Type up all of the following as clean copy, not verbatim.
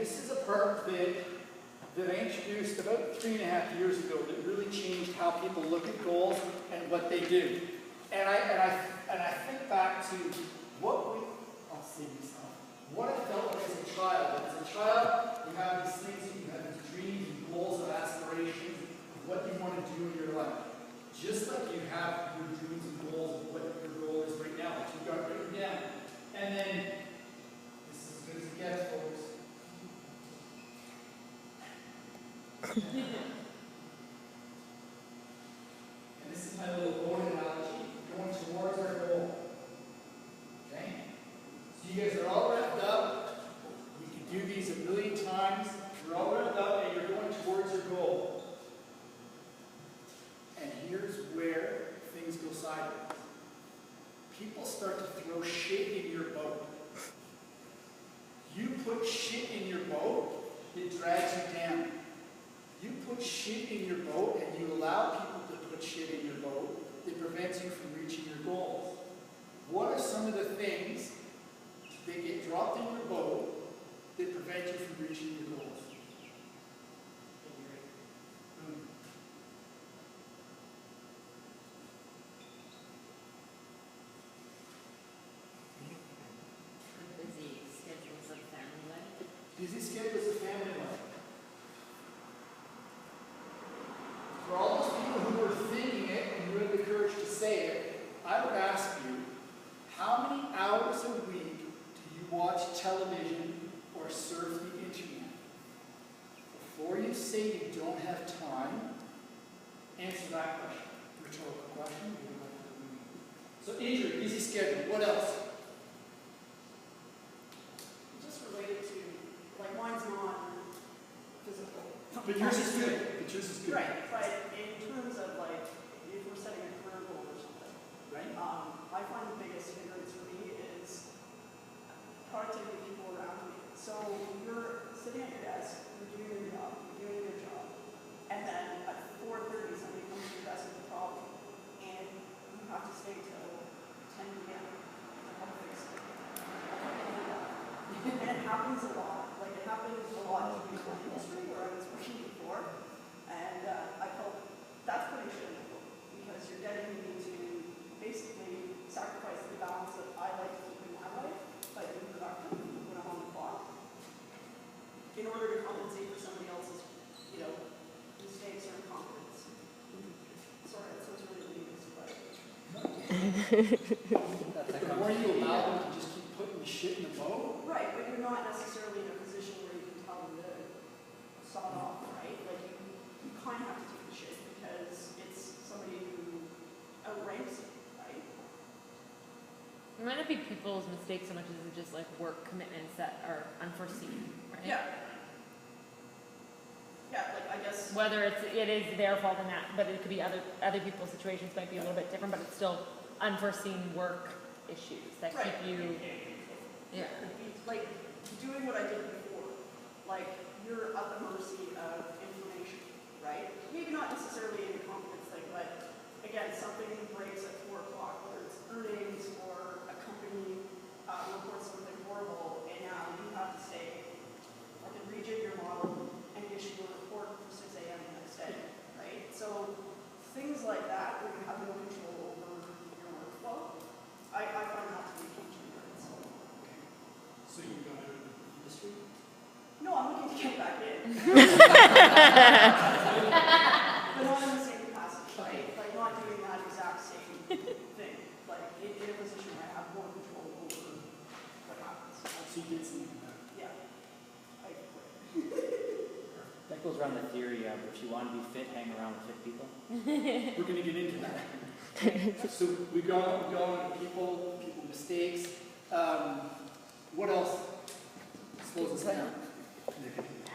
this is a part that I introduced about 3.5 years ago that really changed how people look at goals and what they do. And I think back to what I'll see myself, what I felt like as a child. As a child, you have these things, you have these dreams and goals and aspirations of what you want to do in your life. Just like you have your dreams and goals of what your goal is right now, which you've got written down. And then, this is as good as it gets, folks. And this is my little board analogy, going towards our goal. Okay? So you guys are all wrapped up. You can do these a million times. You're all wrapped up and you're going towards your goal. And here's where things go sideways. People start to throw shit in your boat. You put shit in your boat, it drags you down. You put shit in your boat and you allow people to put shit in your boat, it prevents you from reaching your goals. What are some of the things that get dropped in your boat that prevent you from reaching your goals? Busy schedules of family life. Busy schedules of family life. For all those people who are thinking it and who have the courage to say it, I would ask you, how many hours a week do you watch television or surf the internet? Before you say you don't have time, answer that question. Rhetorical question. So Adrian, busy schedule. What else? Just related to, like, mine's not physical. But yours is good. But yours is good. Right, but in terms of, like, if we're setting a career goal or something, Right? I find the biggest hindrance for me is productivity of people around me. So you're sitting at your desk, you're doing your job, and then at 4:30 somebody comes to your desk with a problem, and you have to stay till 10 p.m. to help fix it. And it happens a lot. Like, it happens a lot in the industry where I was working before, and I felt that's putting shit in the book, because you're getting me to basically sacrifice the balance that I like to keep in my life by being productive when I'm on the clock, in order to compensate for somebody else's, mistakes or incompetence. Sorry, that sounds really needless, but The more you allow them to just keep putting shit in the boat, right, but you're not necessarily in a position where you can tell them to stop off, right? Like, you kind of have to take the shit because it's somebody who outranks you, right? It might not be people's mistakes so much as it's just like work commitments that are unforeseen, right? Yeah. Yeah, like, I guess. Whether it is their fault in that, but it could be other people's situations might be a little bit different, but it's still unforeseen work issues that Right. keep you. Yeah. Like, doing what I did before, like, you're at the mercy of information, right? Maybe not necessarily an incompetence thing, but again, something breaks at 4 o'clock, whether it's earnings or a company reports something horrible, and now you have to stay, like, and rejig your model and issue a report for 6 a.m. the next day, right? So things like that, where you have no control over your workflow, I find that to be a huge hindrance. so you're going to the industry? No, I'm looking to get back in. But not in the same capacity, right? Like, not doing that exact same thing. Like, in a position where I have more control over what happens. So you get something back. Yeah. I That goes around the theory of if you want to be fit, hang around with fit people. We're going to get into that. So we go on people mistakes. What else slows us down?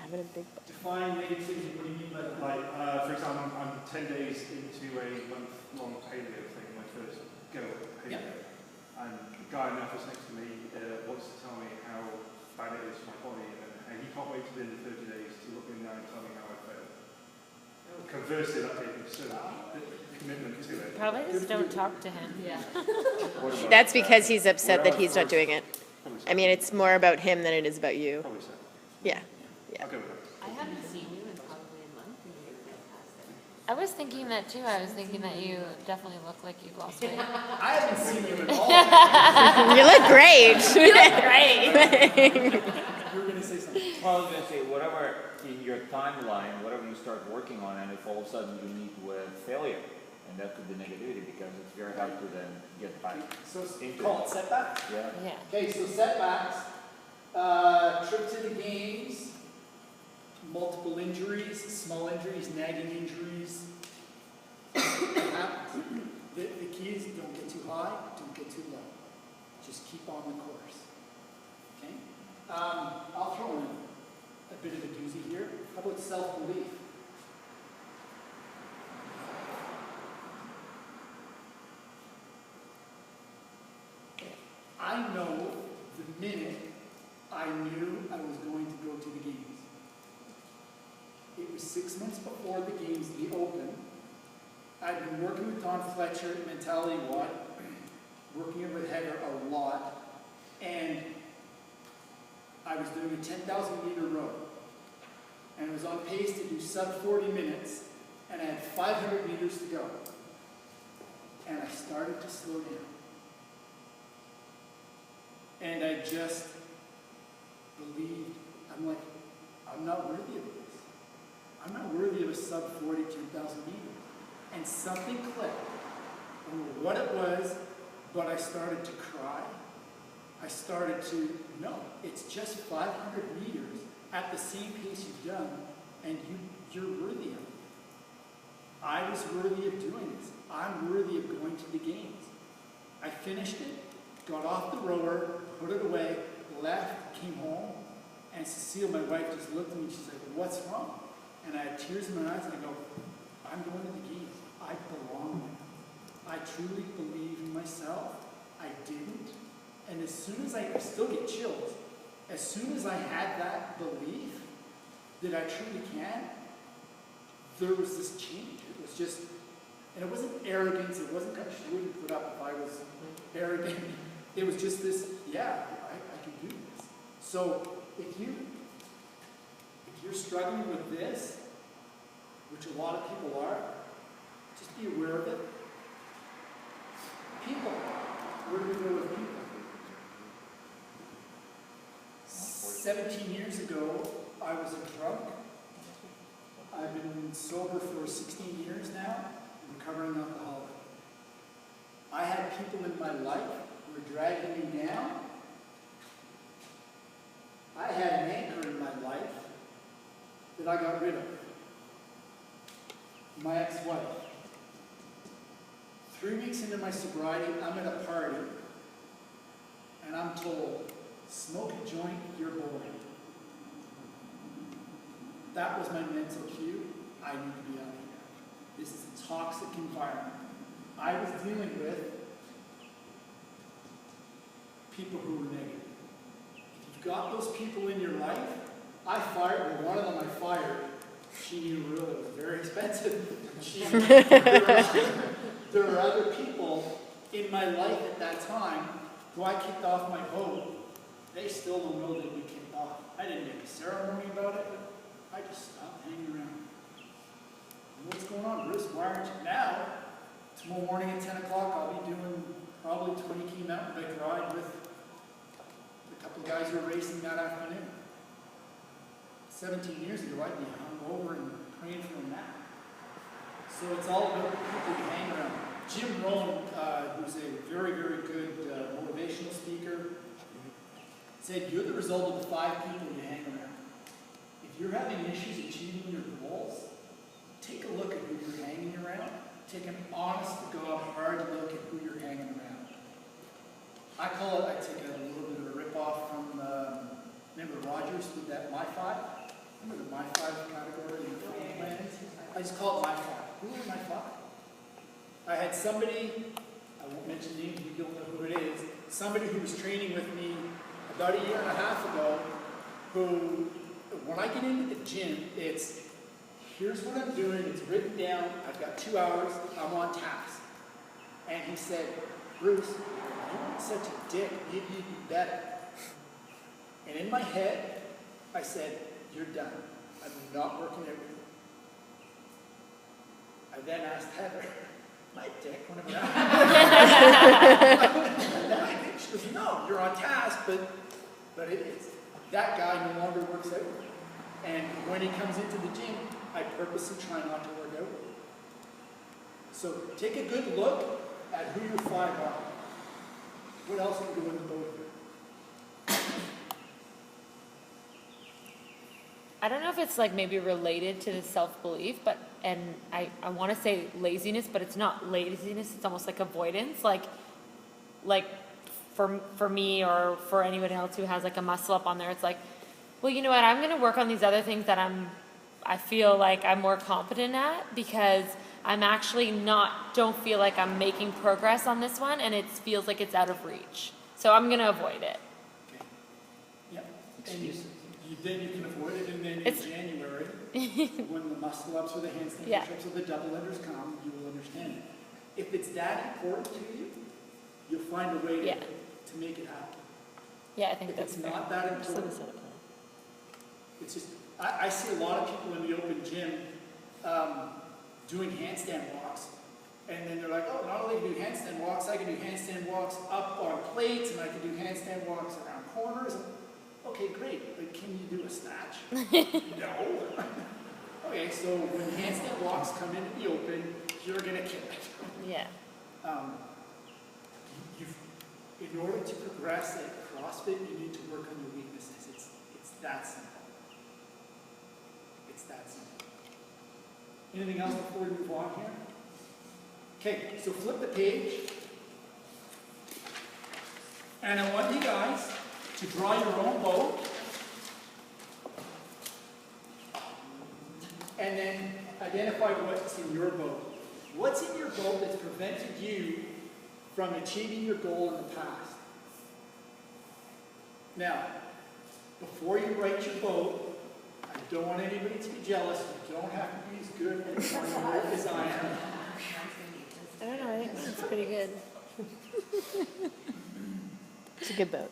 Having a big Define negativity. What do you mean by that? Like, for example, I'm 10 days into a month-long paleo thing, my first go at paleo. And the guy in the office next to me wants to tell me how bad it is for my body, and he can't wait to the end of 30 days to look me in the eye and tell me how I failed. Conversely, that gave me so much commitment to it. Probably just don't talk to him. Yeah. That's because he's upset that he's not doing it. Probably so. I mean, it's more about him than it is about you. Probably so. Yeah. I'll go with that. I haven't seen you in probably a month and you're fantastic. I was thinking that too. I was thinking that you definitely look like you've lost weight. I haven't seen you at all. You look great. You look great. You were gonna say something. Well, I was gonna say, whatever in your timeline, whatever you start working on, and if all of a sudden you meet with failure, and that could be negativity, because it's very hard to then get back. So it's Into called setbacks. Yeah. Yeah. Okay, so setbacks, trip to the games, multiple injuries, small injuries, nagging injuries. It happens. The key is don't get too high, don't get too low. Just keep on the course. Okay? I'll throw in a bit of a doozy here. How about self-belief? I know the minute I knew I was going to go to the games. It was 6 months before the games, the Open. I'd been working with Don Fletcher at Mentality Watt, working with Heather a lot, and I was doing a 10,000 meter row. And I was on pace to do sub 40 minutes, and I had 500 meters to go. And I started to slow down. And I just believed, I'm like, I'm not worthy of this. I'm not worthy of a sub 40, 10,000 meters. And something clicked. I don't know what it was, but I started to cry. I started to, no, it's just 500 meters at the same pace you've done, and you're worthy of it. I was worthy of doing this. I'm worthy of going to the games. I finished it, got off the rower, put it away, left, came home, and Cecile, my wife, just looked at me and she's like, what's wrong? And I had tears in my eyes and I go, I'm going to the games. I belong there. I truly believe in myself. I didn't. And as soon as I still get chills, as soon as I had that belief that I truly can, there was this change. It was just, and it wasn't arrogance, it wasn't, she wouldn't put up if I was arrogant. It was just this, yeah, I can do this. So if you're struggling with this, which a lot of people are, just be aware of it. People, where do we go with people? 17 years ago, I was a drunk. I've been sober for 16 years now, recovering alcoholic. I had people in my life who were dragging me down. I had an anchor in my life that I got rid of. My ex-wife. 3 weeks into my sobriety, I'm at a party, and I'm told, smoke a joint, you're boring. That was my mental cue. I need to be out of here. This is a toxic environment. I was dealing with people who were negative. If you've got those people in your life, I fired, well, one of them I fired. She knew really it was very expensive. There were other people in my life at that time who I kicked off my boat. They still don't know that we kicked off. I didn't make a ceremony about it, but I just stopped hanging around. What's going on, Bruce? Why aren't you now? Tomorrow morning at 10 o'clock, I'll be doing probably 20K mountain bike ride with a couple of guys who are racing that afternoon. 17 years ago, I'd be hungover and praying for a nap. So it's all about the people you hang around. Jim Rohn, who's a very, very good motivational speaker, said, you're the result of the 5 people you hang around. If you're having issues achieving your goals, take a look at who you're hanging around. Take an honest-to-God, hard look at who you're hanging around. I call it, I take a little bit of a rip-off from, remember Rogers with that My 5? Remember the My 5 category in the plans? I just call it My 5. Who are My 5? I had somebody, I won't mention names, you don't know who it is, somebody who was training with me about a year and a half ago, who, when I get into the gym, it's, here's what I'm doing, it's written down, I've got 2 hours, I'm on task. And he said, Bruce, you're such a dick, maybe you'd be better. And in my head, I said, you're done. I'm not working out with you. I then asked Heather, my dick, whenever she goes, no, you're on task, but it is. That guy no longer works out. And when he comes into the gym, I purposely try not to work out. So take a good look at who your five are. What else can go in the boat here? I don't know if it's like maybe related to the self-belief, but, and I want to say laziness, but it's not laziness, it's almost like avoidance. Like for me or for anyone else who has like a muscle up on there, it's like, well, you know what, I'm going to work on these other things that I feel like I'm more competent at, because I'm actually don't feel like I'm making progress on this one, and it feels like it's out of reach. So I'm going to avoid it. Okay. Yeah. And then you can avoid it, and then in January, when the muscle ups or the handstand push-ups or the double unders come, you will understand it. If it's that important to you, you'll find a way to make it happen. Yeah, I think if that's it's fair. not that important, it's just, I see a lot of people in the open gym doing handstand walks, and then they're like, oh, not only can I do handstand walks, I can do handstand walks up on plates, and I can do handstand walks around corners. Okay, great, but can you do a snatch? No. Okay, so when handstand walks come into the open, you're gonna kill it. Yeah. In order to progress at CrossFit, you need to work on your weaknesses. It's that simple. It's that simple. Anything else before we move on here? Okay, so flip the page. And I want you guys to draw your own boat. And then identify what's in your boat. What's in your boat that's prevented you from achieving your goal in the past? Now, before you write your boat, I don't want anybody to be jealous. You don't have to be as good at it as I am. I don't know, I think it's pretty good. It's a good boat.